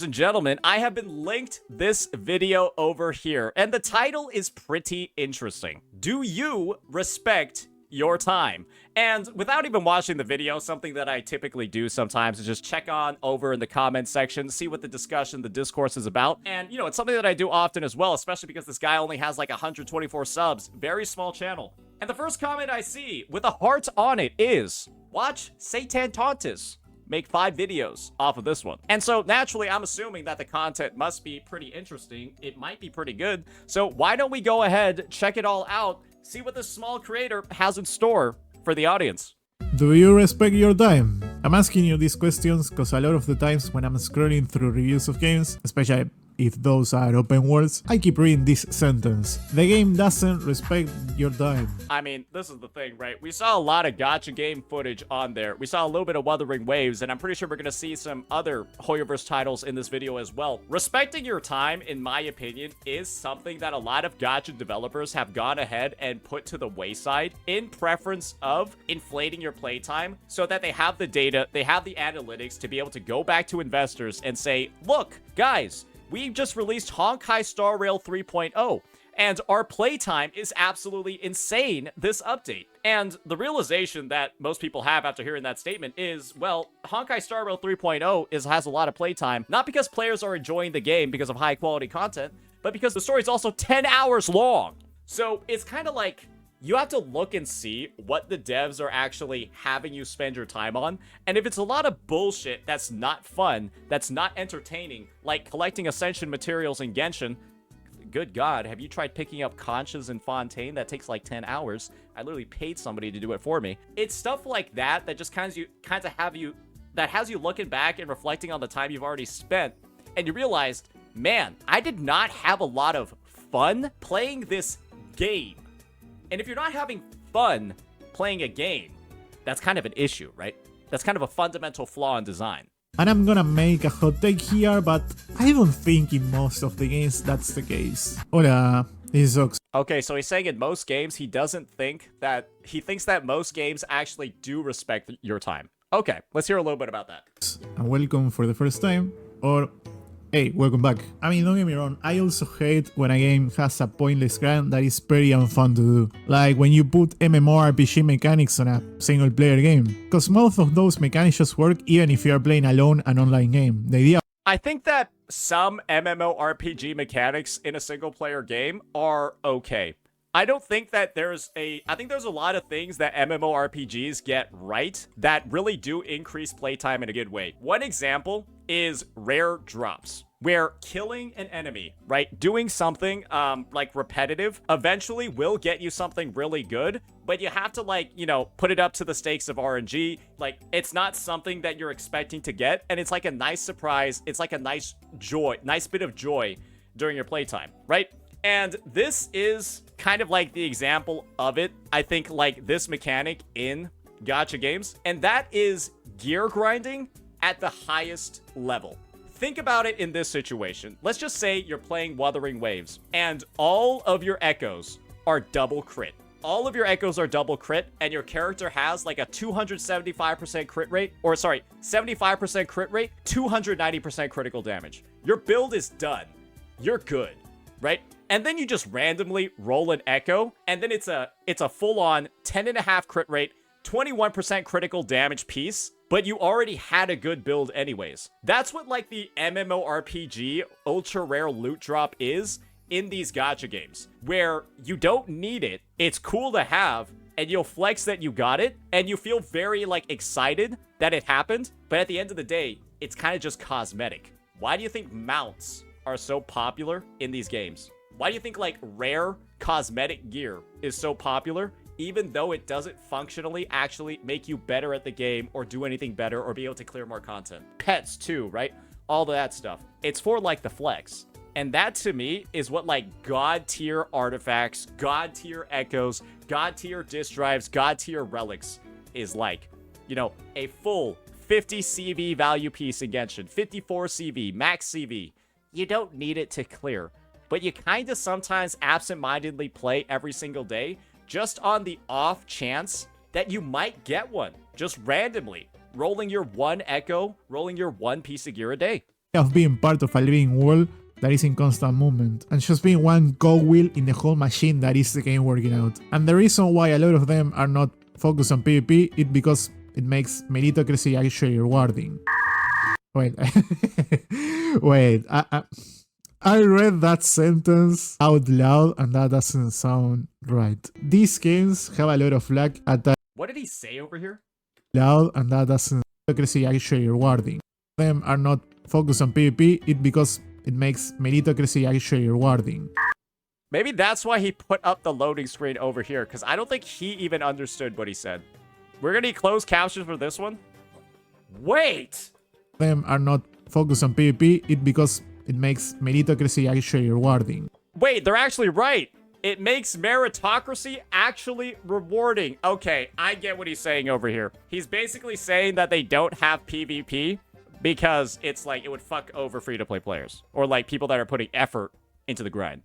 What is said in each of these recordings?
And gentlemen, I have been linked this video over here, and the title is pretty interesting. Do you respect your time? And without even watching the video, something that I typically do sometimes is just check on over in the comments section, see what the discussion, the discourse is about. And, you know, it's something that I do often as well, especially because this guy only has like 124 subs. Very small channel. And the first comment I see with a heart on it is, watch Satan Tauntus make 5 videos off of this one. And so naturally, I'm assuming that the content must be pretty interesting. It might be pretty good. So why don't we go ahead, check it all out, see what this small creator has in store for the audience. Do you respect your time? I'm asking you these questions because a lot of the times when I'm scrolling through reviews of games, especially if those are open worlds, I keep reading this sentence: the game doesn't respect your time. I mean, this is the thing, right? We saw a lot of gacha game footage on there. We saw a little bit of Wuthering Waves, and I'm pretty sure we're going to see some other Hoyoverse titles in this video as well. Respecting your time, in my opinion, is something that a lot of gacha developers have gone ahead and put to the wayside in preference of inflating your playtime so that they have the data, they have the analytics to be able to go back to investors and say, look, guys, we just released Honkai Star Rail 3.0, and our playtime is absolutely insane this update. And the realization that most people have after hearing that statement is, well, Honkai Star Rail 3.0 has a lot of playtime, not because players are enjoying the game because of high quality content, but because the story is also 10 hours long. So it's kind of like, you have to look and see what the devs are actually having you spend your time on. And if it's a lot of bullshit that's not fun, that's not entertaining, like collecting Ascension materials in Genshin, good God, have you tried picking up conchas in Fontaine? That takes like 10 hours. I literally paid somebody to do it for me. It's stuff like that that just kind of has you looking back and reflecting on the time you've already spent. And you realized, man, I did not have a lot of fun playing this game. And if you're not having fun playing a game, that's kind of an issue, right? That's kind of a fundamental flaw in design. And I'm gonna make a hot take here, but I don't think in most of the games that's the case. Hola, this is Ox. Okay, so he's saying in most games, he thinks that most games actually do respect your time. Okay, let's hear a little bit about that. And welcome for the first time, or hey, welcome back. I mean, don't get me wrong, I also hate when a game has a pointless grind that is pretty unfun to do. Like when you put MMORPG mechanics on a single player game. Because most of those mechanics just work even if you are playing alone an online game. The idea I think that some MMORPG mechanics in a single player game are okay. I don't think that I think there's a lot of things that MMORPGs get right that really do increase playtime in a good way. One example is rare drops, where killing an enemy, right, doing something like repetitive, eventually will get you something really good, but you have to, like, you know, put it up to the stakes of RNG. Like, it's not something that you're expecting to get, and it's like a nice surprise. It's like a nice bit of joy during your playtime, right? And this is kind of like the example of it, I think, like this mechanic in gacha games, and that is gear grinding at the highest level. Think about it in this situation. Let's just say you're playing Wuthering Waves, and all of your echoes are double crit. All of your echoes are double crit, and your character has like a 275% crit rate, or sorry, 75% crit rate, 290% critical damage. Your build is done. You're good, right? And then you just randomly roll an echo, and then it's a full-on 10.5 crit rate, 21% critical damage piece, but you already had a good build anyways. That's what, like, the MMORPG ultra rare loot drop is in these gacha games, where you don't need it, it's cool to have, and you'll flex that you got it, and you feel very, like, excited that it happened, but at the end of the day, it's kind of just cosmetic. Why do you think mounts are so popular in these games? Why do you think, like, rare cosmetic gear is so popular, even though it doesn't functionally actually make you better at the game or do anything better or be able to clear more content? Pets too, right? All that stuff. It's for, like, the flex. And that, to me, is what, like, god-tier artifacts, god-tier echoes, god-tier disk drives, god-tier relics is like. You know, a full 50 CV value piece in Genshin, 54 CV, max CV. You don't need it to clear, but you kind of sometimes absent-mindedly play every single day just on the off chance that you might get one, just randomly, rolling your one echo, rolling your one piece of gear a day. of being part of a living world that is in constant movement, and just being one cogwheel in the whole machine that is the game working out. And the reason why a lot of them are not focused on PvP is because it makes meritocracy actually rewarding. Wait, wait, I read that sentence out loud and that doesn't sound right. These games have a lot of luck attached. What did he say over here? Loud and that doesn't meritocracy actually rewarding. Them are not focused on PvP, it because it makes meritocracy actually rewarding. Maybe that's why he put up the loading screen over here, because I don't think he even understood what he said. We're gonna need closed captions for this one. Wait! Them are not focused on PvP, it because it makes meritocracy actually rewarding. Wait, they're actually right. It makes meritocracy actually rewarding. Okay, I get what he's saying over here. He's basically saying that they don't have PvP because it's like it would fuck over free-to-play players or like people that are putting effort into the grind.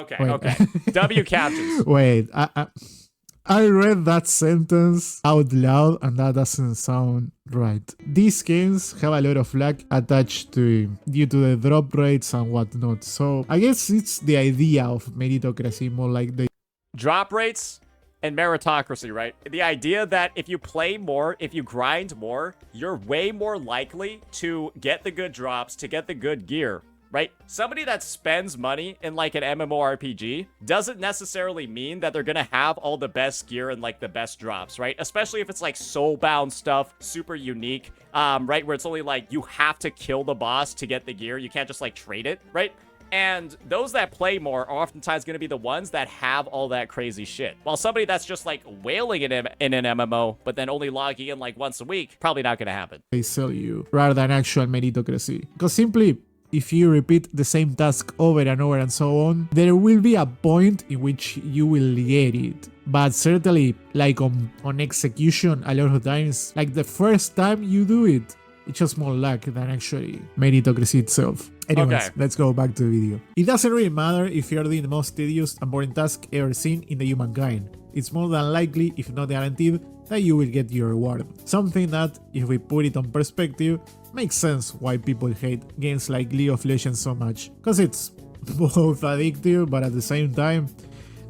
Okay, Wait. okay. W captions. Wait, I read that sentence out loud and that doesn't sound right. These games have a lot of luck attached to it due to the drop rates and whatnot. So I guess it's the idea of meritocracy more like the Drop rates and meritocracy, right? The idea that if you play more, if you grind more, you're way more likely to get the good drops, to get the good gear, right? Somebody that spends money in like an MMORPG doesn't necessarily mean that they're gonna have all the best gear and like the best drops, right? Especially if it's like soulbound stuff, super unique, right? Where it's only like you have to kill the boss to get the gear. You can't just like trade it, right? And those that play more are oftentimes going to be the ones that have all that crazy shit. While somebody that's just like whaling in an MMO, but then only logging in like once a week, probably not going to happen. they sell you rather than actual meritocracy. Because simply, if you repeat the same task over and over and so on, there will be a point in which you will get it. But certainly, like on execution, a lot of times, like the first time you do it, it's just more luck than actually meritocracy itself. Anyways, Okay. let's go back to the video. It doesn't really matter if you're doing the most tedious and boring task ever seen in the humankind. It's more than likely, if not guaranteed, that you will get your reward. Something that, if we put it on perspective, makes sense why people hate games like League of Legends so much. Cause it's both addictive, but at the same time,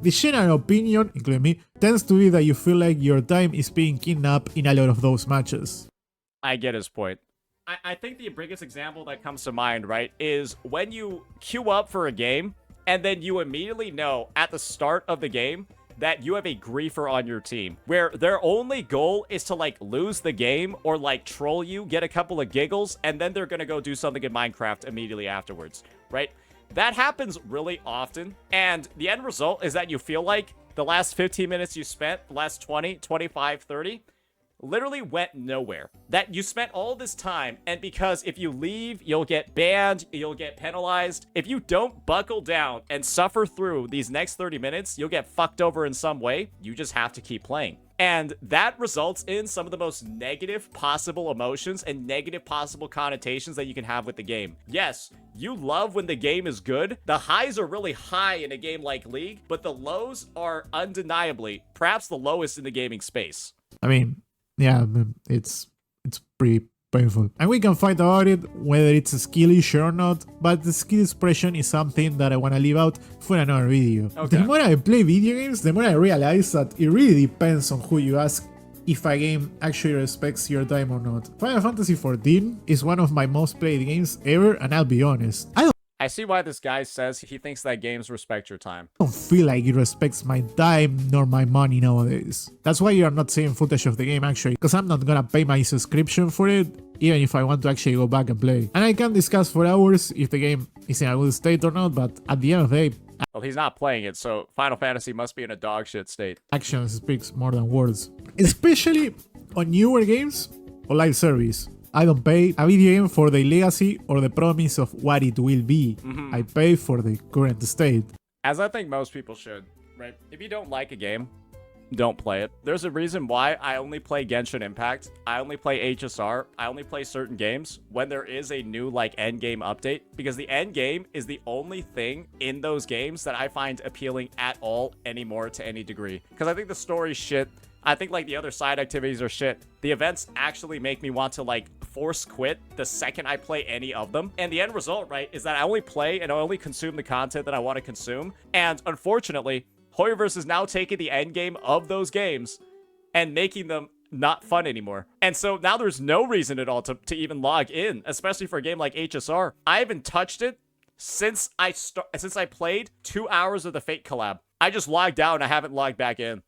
the general opinion, including me, tends to be that you feel like your time is being kidnapped in a lot of those matches. I get his point. I think the biggest example that comes to mind, right, is when you queue up for a game and then you immediately know at the start of the game that you have a griefer on your team where their only goal is to like lose the game or like troll you, get a couple of giggles, and then they're gonna go do something in Minecraft immediately afterwards, right? That happens really often, and the end result is that you feel like the last 15 minutes you spent, the last 20, 25, 30, literally went nowhere. That you spent all this time, and because if you leave, you'll get banned, you'll get penalized. If you don't buckle down and suffer through these next 30 minutes, you'll get fucked over in some way. You just have to keep playing. And that results in some of the most negative possible emotions and negative possible connotations that you can have with the game. Yes, you love when the game is good. The highs are really high in a game like League, but the lows are undeniably perhaps the lowest in the gaming space. I mean, yeah, it's pretty painful. And we can fight about it, whether it's a skill issue or not, but the skill expression is something that I want to leave out for another video. Okay. The more I play video games, the more I realize that it really depends on who you ask if a game actually respects your time or not. Final Fantasy XIV is one of my most played games ever, and I'll be honest, I see why this guy says he thinks that games respect your time. don't feel like it respects my time nor my money nowadays. That's why you're not seeing footage of the game actually, because I'm not gonna pay my subscription for it, even if I want to actually go back and play. And I can discuss for hours if the game is in a good state or not, but at the end of the day, Well, he's not playing it, so Final Fantasy must be in a dog shit state. action speaks more than words. Especially on newer games or live service. I don't pay a video game for the legacy or the promise of what it will be. I pay for the current state. As I think most people should, right? If you don't like a game, don't play it. There's a reason why I only play Genshin Impact. I only play HSR. I only play certain games when there is a new like end game update, because the end game is the only thing in those games that I find appealing at all anymore to any degree. Because I think the story shit. I think like the other side activities are shit. The events actually make me want to like force quit the second I play any of them. And the end result, right, is that I only play and I only consume the content that I want to consume. And unfortunately, Hoyoverse is now taking the end game of those games and making them not fun anymore. And so now there's no reason at all to even log in, especially for a game like HSR. I haven't touched it since I played 2 hours of the Fate collab. I just logged out and I haven't logged back in.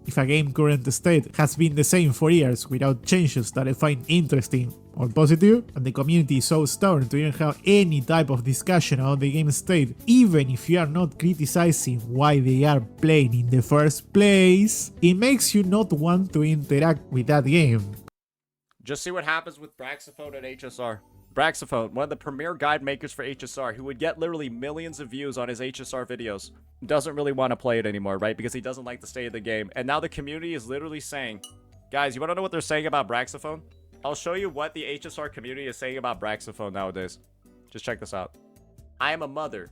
If a game current state has been the same for years without changes that I find interesting or positive, and the community is so stubborn to even have any type of discussion about the game state, even if you are not criticizing why they are playing in the first place, it makes you not want to interact with that game. Just see what happens with Braxophone at HSR. Braxophone, one of the premier guide makers for HSR, who would get literally millions of views on his HSR videos, doesn't really want to play it anymore, right? Because he doesn't like the state of the game. And now the community is literally saying, guys, you want to know what they're saying about Braxophone? I'll show you what the HSR community is saying about Braxophone nowadays. Just check this out. I am a mother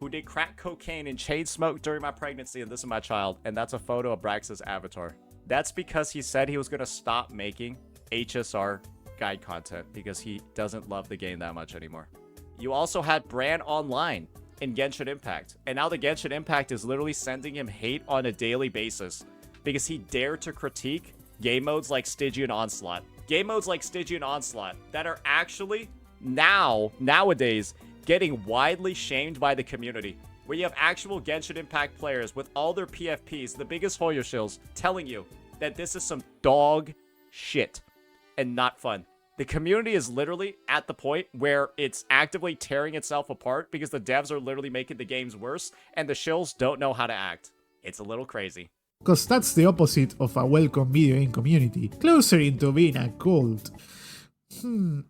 who did crack cocaine and chain smoke during my pregnancy, and this is my child. And that's a photo of Brax's avatar. That's because he said he was going to stop making HSR guide content because he doesn't love the game that much anymore. You also had Bran Online in Genshin Impact, and now the Genshin Impact is literally sending him hate on a daily basis because he dared to critique game modes like Stygian Onslaught. Game modes like Stygian Onslaught that are actually nowadays getting widely shamed by the community, where you have actual Genshin Impact players with all their PFPs, the biggest Hoyo shills, telling you that this is some dog shit and not fun. The community is literally at the point where it's actively tearing itself apart because the devs are literally making the games worse and the shills don't know how to act. It's a little crazy. Because that's the opposite of a welcome video game community, closer into being a cult. You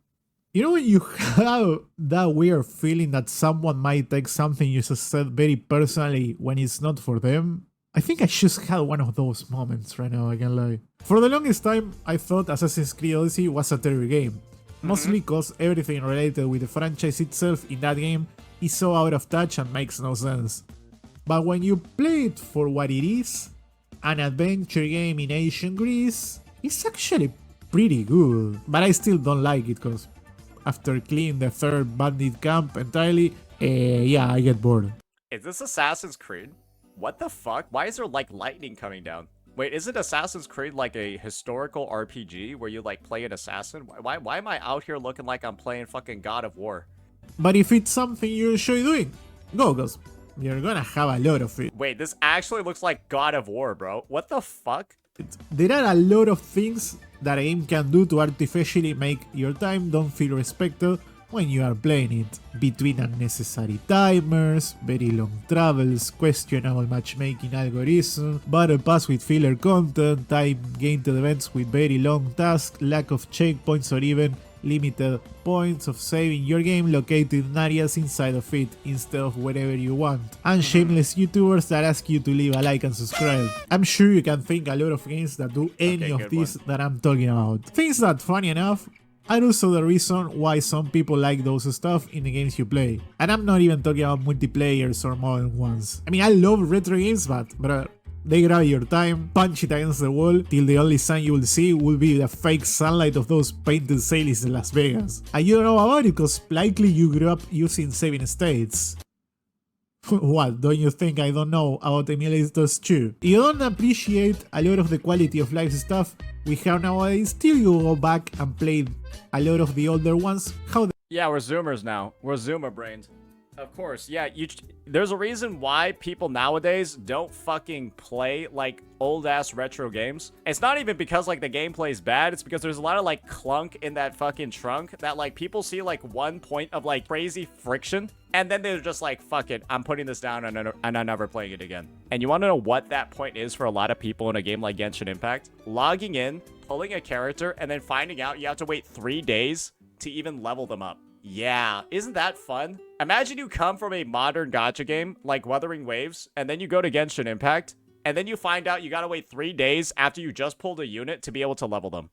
know when you have that weird feeling that someone might take something you just said very personally when it's not for them? I think I just had one of those moments right now, I can't lie. For the longest time, I thought Assassin's Creed Odyssey was a terrible game. Mostly because everything related with the franchise itself in that game is so out of touch and makes no sense. But when you play it for what it is, an adventure game in ancient Greece, it's actually pretty good. But I still don't like it because after cleaning the third bandit camp entirely, yeah, I get bored. Is this Assassin's Creed? What the fuck? Why is there like lightning coming down? Wait, isn't Assassin's Creed like a historical RPG where you like play an assassin? Why am I out here looking like I'm playing fucking God of War? But if it's something you enjoy doing, go, because you're gonna have a lot of it. Wait, this actually looks like God of War, bro. What the fuck? There are a lot of things that a game can do to artificially make your time don't feel respected when you are playing it, between unnecessary timers, very long travels, questionable matchmaking algorithms, battle pass with filler content, time-gained events with very long tasks, lack of checkpoints or even limited points of saving your game located in areas inside of it instead of wherever you want, and shameless YouTubers that ask you to leave a like and subscribe. I'm sure you can think a lot of games that do any of this that I'm talking about. Things that, funny enough, are also the reason why some people like those stuff in the games you play. And I'm not even talking about multiplayers or modern ones. I mean, I love retro games, but they grab your time, punch it against the wall, till the only sun you will see will be the fake sunlight of those painted sailors in Las Vegas. And you don't know about it because likely you grew up using saving states. What, don't you think I don't know about emulators too? You don't appreciate a lot of the quality of life stuff we have nowadays till you go back and play a lot of the older ones. Yeah, we're Zoomers now. We're Zoomer brained. Of course, yeah, there's a reason why people nowadays don't fucking play, like, old-ass retro games. It's not even because, like, the gameplay is bad. It's because there's a lot of, like, clunk in that fucking trunk that, like, people see, like, one point of, like, crazy friction, and then they're just like, fuck it, I'm putting this down and I'm never playing it again. And you want to know what that point is for a lot of people in a game like Genshin Impact? Logging in, pulling a character, and then finding out you have to wait 3 days to even level them up. Yeah, isn't that fun? Imagine you come from a modern gacha game like Wuthering Waves, and then you go to Genshin Impact, and then you find out you gotta wait 3 days after you just pulled a unit to be able to level them.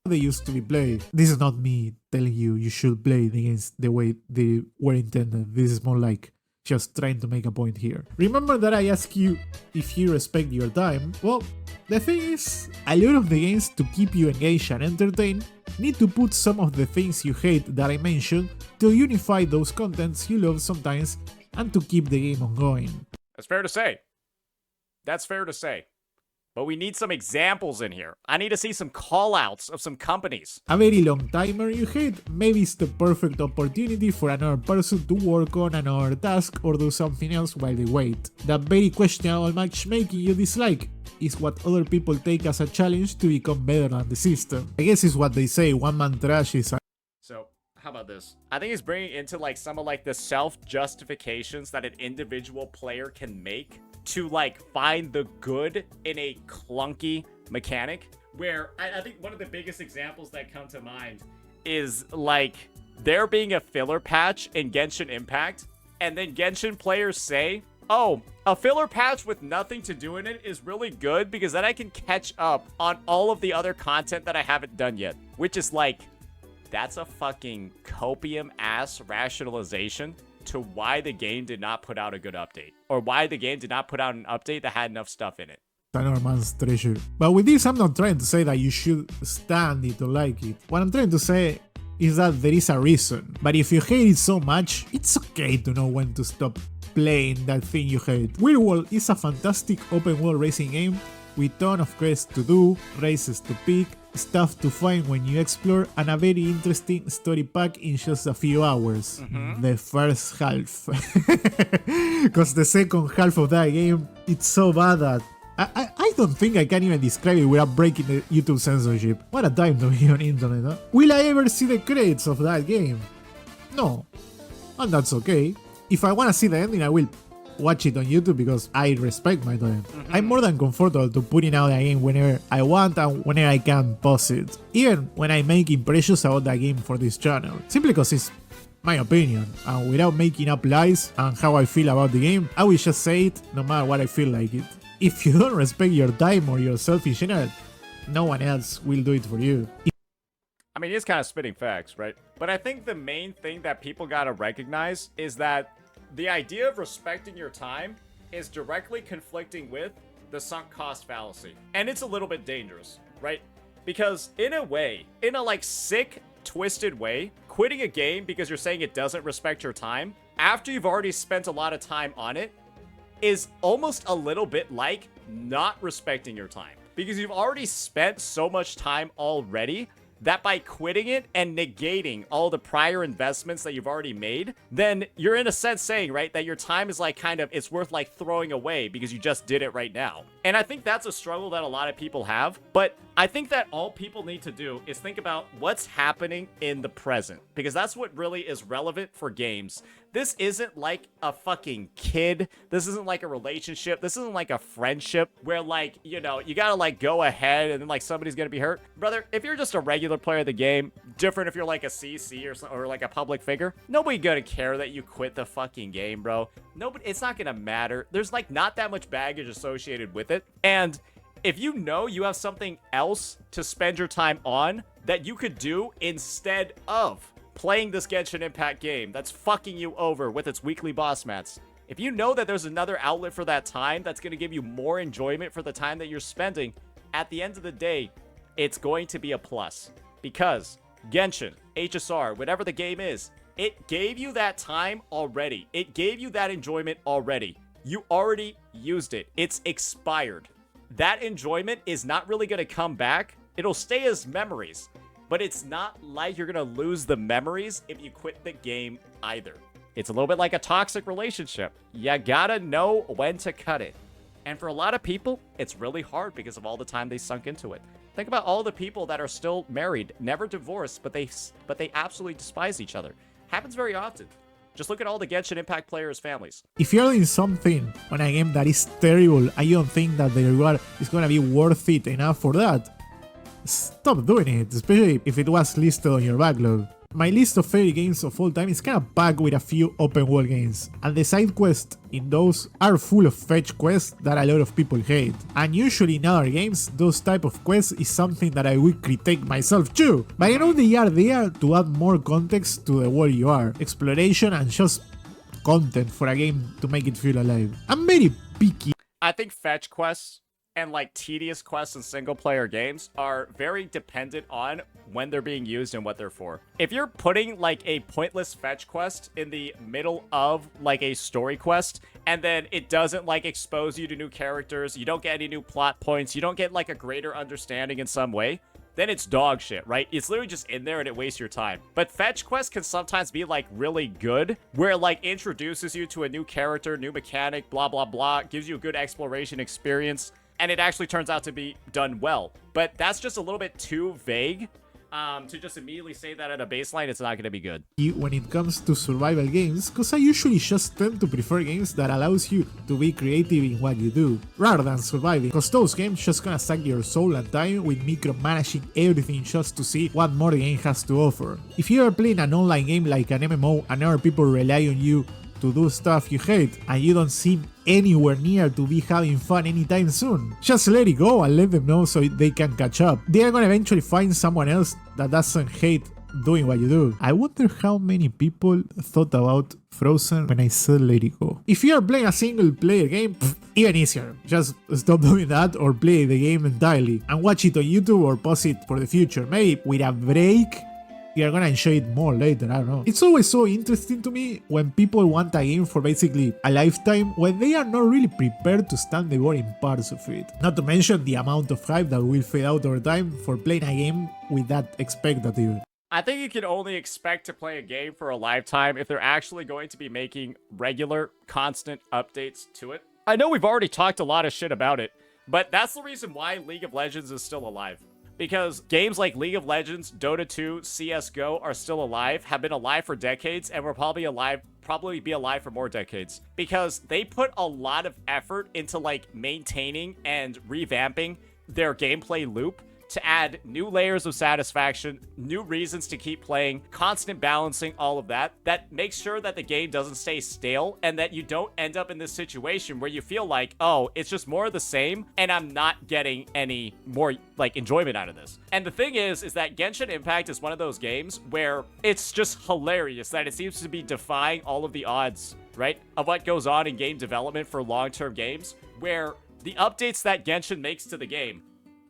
They used to be played. This is not me telling you should play the games the way they were intended. This is more like just trying to make a point here. Remember that I asked you if you respect your time? Well, the thing is, a lot of the games to keep you engaged and entertained need to put some of the things you hate that I mentioned to unify those contents you love sometimes and to keep the game ongoing. That's fair to say. That's fair to say. But we need some examples in here. I need to see some callouts of some companies. A very long timer you hate, maybe it's the perfect opportunity for another person to work on another task or do something else while they wait. That very questionable matchmaking you dislike is what other people take as a challenge to become better than the system. I guess it's what they say, one man trash is a... So, how about this? I think it's bringing into like some of like the self-justifications that an individual player can make to like find the good in a clunky mechanic, where I think one of the biggest examples that come to mind is like there being a filler patch in Genshin Impact, and then Genshin players say, oh, a filler patch with nothing to do in it is really good because then I can catch up on all of the other content that I haven't done yet. Which is like, that's a fucking copium ass rationalization to why the game did not put out a good update, or why the game did not put out an update that had enough stuff in it. Another man's treasure. But with this, I'm not trying to say that you should stand it or like it. What I'm trying to say is that there is a reason. But if you hate it so much, it's okay to know when to stop playing that thing you hate. Weird World is a fantastic open world racing game with ton of quests to do, races to pick, stuff to find when you explore, and a very interesting story pack in just a few hours. The first half. Because the second half of that game, it's so bad that I don't think I can even describe it without breaking the YouTube censorship. What a time to be on internet, huh? Will I ever see the credits of that game? No. And that's okay. If I wanna see the ending, I will watch it on YouTube because I respect my time. I'm more than comfortable to putting out a game whenever I want and whenever I can pause it. Even when I make impressions about that game for this channel. Simply because it's my opinion, and without making up lies and how I feel about the game, I will just say it no matter what I feel like it. If you don't respect your time or yourself in general, no one else will do it for you. I mean, he's kind of spitting facts, right? But I think the main thing that people gotta recognize is that the idea of respecting your time is directly conflicting with the sunk cost fallacy. And it's a little bit dangerous, right? Because in a way, in a like sick, twisted way, quitting a game because you're saying it doesn't respect your time after you've already spent a lot of time on it is almost a little bit like not respecting your time. Because you've already spent so much time already that by quitting it and negating all the prior investments that you've already made, then you're in a sense saying, right, that your time is like kind of, it's worth like throwing away because you just did it right now. And I think that's a struggle that a lot of people have, but I think that all people need to do is think about what's happening in the present, because that's what really is relevant for games. This isn't like a fucking kid. This isn't like a relationship. This isn't like a friendship where like, you know, you gotta like go ahead and then like somebody's gonna be hurt. Brother, if you're just a regular player of the game, different if you're like a CC or like a public figure, nobody gonna care that you quit the fucking game, bro. Nobody, it's not gonna matter. There's like not that much baggage associated with it. And if you know you have something else to spend your time on that you could do instead of playing this Genshin Impact game that's fucking you over with its weekly boss mats, if you know that there's another outlet for that time that's going to give you more enjoyment for the time that you're spending, at the end of the day, it's going to be a plus. Because Genshin, HSR, whatever the game is, it gave you that time already. It gave you that enjoyment already. You already used it. It's expired. That enjoyment is not really going to come back. It'll stay as memories. But it's not like you're going to lose the memories if you quit the game either. It's a little bit like a toxic relationship. You gotta know when to cut it. And for a lot of people, it's really hard because of all the time they sunk into it. Think about all the people that are still married, never divorced, but they absolutely despise each other. Happens very often. Just look at all the Genshin Impact players' families. If you're doing something on a game that is terrible and you don't think that the reward is gonna be worth it enough for that, stop doing it, especially if it was listed on your backlog. My list of favorite games of all time is kind of packed with a few open world games, and the side quests in those are full of fetch quests that a lot of people hate. And usually in other games, those type of quests is something that I would critique myself too, but I know they are there to add more context to the world you are, exploration and just content for a game to make it feel alive. I'm very picky. I think fetch quests and like tedious quests in single player games are very dependent on when they're being used and what they're for. If you're putting like a pointless fetch quest in the middle of like a story quest and then it doesn't like expose you to new characters, you don't get any new plot points, you don't get like a greater understanding in some way, then it's dog shit, right? It's literally just in there and it wastes your time. But fetch quests can sometimes be like really good, where it like introduces you to a new character, new mechanic, blah, blah, blah, gives you a good exploration experience, and it actually turns out to be done well. But that's just a little bit too vague to just immediately say that at a baseline, it's not going to be good. When it comes to survival games, because I usually just tend to prefer games that allows you to be creative in what you do, rather than surviving, because those games just gonna suck your soul and time with micromanaging everything just to see what more the game has to offer. If you are playing an online game like an MMO and other people rely on you to do stuff you hate and you don't seem anywhere near to be having fun anytime soon, just let it go and let them know so they can catch up. They are gonna eventually find someone else that doesn't hate doing what you do. I wonder how many people thought about Frozen when I said let it go. If you are playing a single player game, even easier. Just stop doing that or play the game entirely and watch it on YouTube or pause it for the future. Maybe with a break you're gonna enjoy it more later, I don't know. It's always so interesting to me when people want a game for basically a lifetime when they are not really prepared to stand the boring parts of it. Not to mention the amount of hype that will fade out over time for playing a game with that expectative. I think you can only expect to play a game for a lifetime if they're actually going to be making regular, constant updates to it. I know we've already talked a lot of shit about it, but that's the reason why League of Legends is still alive. Because games like League of Legends, Dota 2, CSGO are still alive, have been alive for decades, and will probably be alive for more decades. Because they put a lot of effort into like maintaining and revamping their gameplay loop to add new layers of satisfaction, new reasons to keep playing, constant balancing, all of that. That makes sure that the game doesn't stay stale and that you don't end up in this situation where you feel like, oh, it's just more of the same and I'm not getting any more like enjoyment out of this. And the thing is that Genshin Impact is one of those games where it's just hilarious that it seems to be defying all of the odds, right, of what goes on in game development for long-term games, where the updates that Genshin makes to the game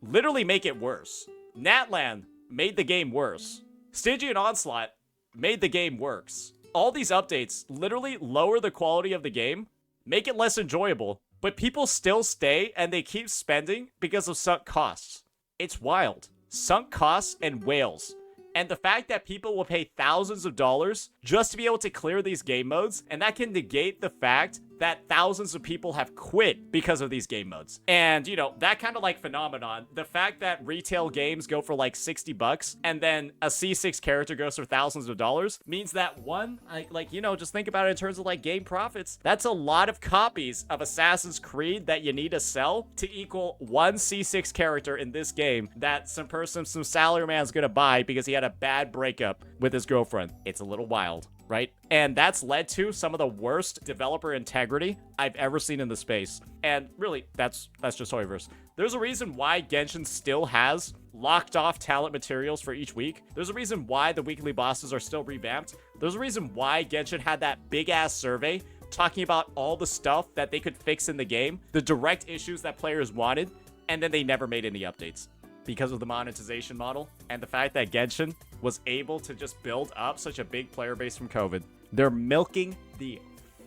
literally make it worse. Natlan made the game worse. Stygian Onslaught made the game worse. All these updates literally lower the quality of the game, make it less enjoyable, but people still stay and they keep spending because of sunk costs. It's wild. Sunk costs and whales. And the fact that people will pay thousands of dollars just to be able to clear these game modes, and that can negate the fact that thousands of people have quit because of these game modes. And, you know, that kind of like phenomenon, the fact that retail games go for like $60 and then a C6 character goes for thousands of dollars means that one, like, you know, just think about it in terms of like game profits. That's a lot of copies of Assassin's Creed that you need to sell to equal one C6 character in this game that some salaryman's gonna buy because he had a bad breakup with his girlfriend. It's a little wild, right? And that's led to some of the worst developer integrity I've ever seen in the space. And really, that's just Hoiverse. There's a reason why Genshin still has locked off talent materials for each week. There's a reason why the weekly bosses are still revamped. There's a reason why Genshin had that big-ass survey talking about all the stuff that they could fix in the game, the direct issues that players wanted, and then they never made any updates because of the monetization model and the fact that Genshin was able to just build up such a big player base from COVID. They're milking the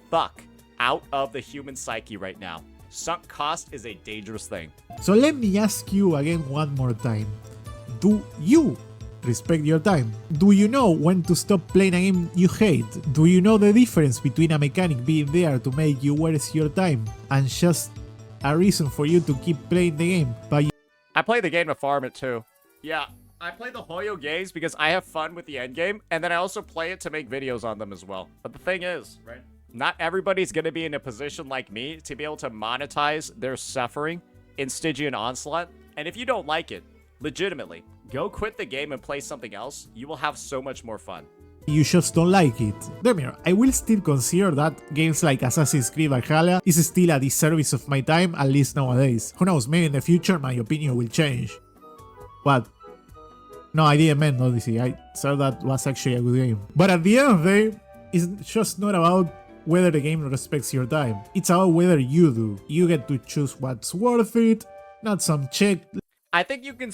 fuck out of the human psyche right now. Sunk cost is a dangerous thing. So let me ask you again one more time. Do you respect your time? Do you know when to stop playing a game you hate? Do you know the difference between a mechanic being there to make you waste your time and just a reason for you to keep playing the game? But I play the game to farm it too. Yeah, I play the Hoyo games because I have fun with the endgame, and then I also play it to make videos on them as well. But the thing is, right, not everybody's going to be in a position like me to be able to monetize their suffering in Stygian Onslaught. And if you don't like it, legitimately, go quit the game and play something else. You will have so much more fun. You just don't like it. Demir, I will still consider that games like Assassin's Creed Valhalla is still a disservice of my time, at least nowadays. Who knows, maybe in the future my opinion will change. But no, I didn't mean Odyssey. I said that was actually a good game. But at the end of the day, it's just not about whether the game respects your time. It's about whether you do. You get to choose what's worth it, not some check. I think you can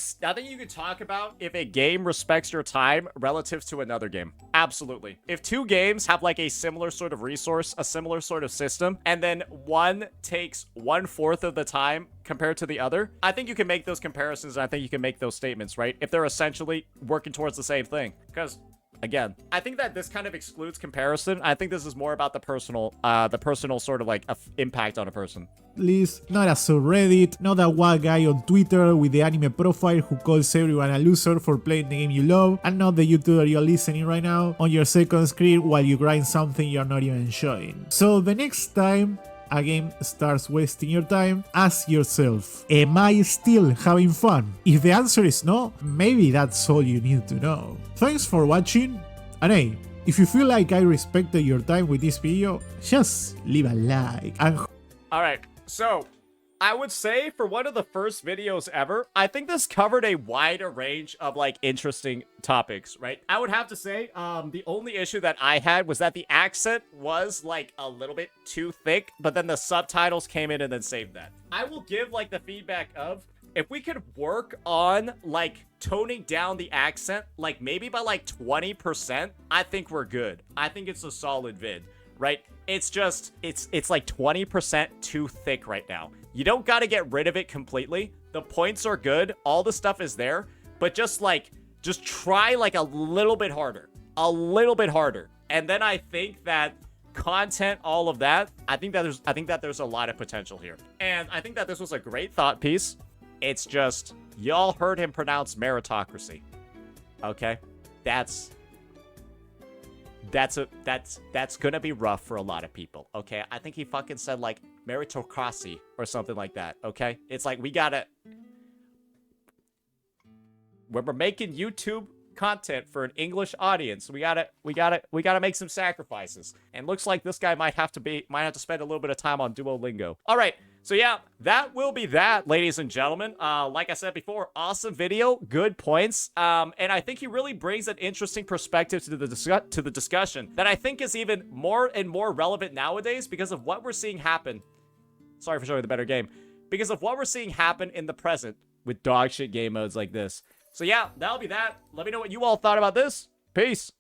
talk about if a game respects your time relative to another game. Absolutely. If two games have like a similar sort of resource, a similar sort of system, and then one takes 1/4 of the time compared to the other, I think you can make those comparisons and I think you can make those statements, right? If they're essentially working towards the same thing. Because again, I think that this kind of excludes comparison. I think this is more about the personal sort of like impact on a person. List, not a subreddit, not that one guy on Twitter with the anime profile who calls everyone a loser for playing the game you love, and not the YouTuber you're listening right now on your second screen while you grind something you're not even enjoying. So the next time a game starts wasting your time, ask yourself, am I still having fun? If the answer is no, maybe that's all you need to know. Thanks for watching, and hey, if you feel like I respected your time with this video, just leave a like and Alright, so I would say for one of the first videos ever, I think this covered a wider range of like interesting topics, right? I would have to say, the only issue that I had was that the accent was like a little bit too thick, but then the subtitles came in and then saved that. I will give like the feedback of, if we could work on like toning down the accent, like maybe by like 20%, I think we're good. I think it's a solid vid, right? It's just, it's like 20% too thick right now. You don't got to get rid of it completely. The points are good. All the stuff is there, but just try like a little bit harder, And then I think that content, all of that, I think that there's a lot of potential here. And I think that this was a great thought piece. It's just, y'all heard him pronounce meritocracy. Okay? That's gonna be rough for a lot of people, okay? I think he fucking said, like, meritocracy or something like that, okay? It's like, we gotta... When we're making YouTube content for an English audience, we gotta make some sacrifices. And looks like this guy might have to spend a little bit of time on Duolingo. All right, so yeah, that will be that, ladies and gentlemen. Like I said before, awesome video, good points, and I think he really brings an interesting perspective to the discussion that I think is even more and more relevant nowadays because of what we're seeing happen. Sorry for showing the better game. Because of what we're seeing happen in the present with dog shit game modes like this. So yeah, that'll be that. Let me know what you all thought about this. Peace.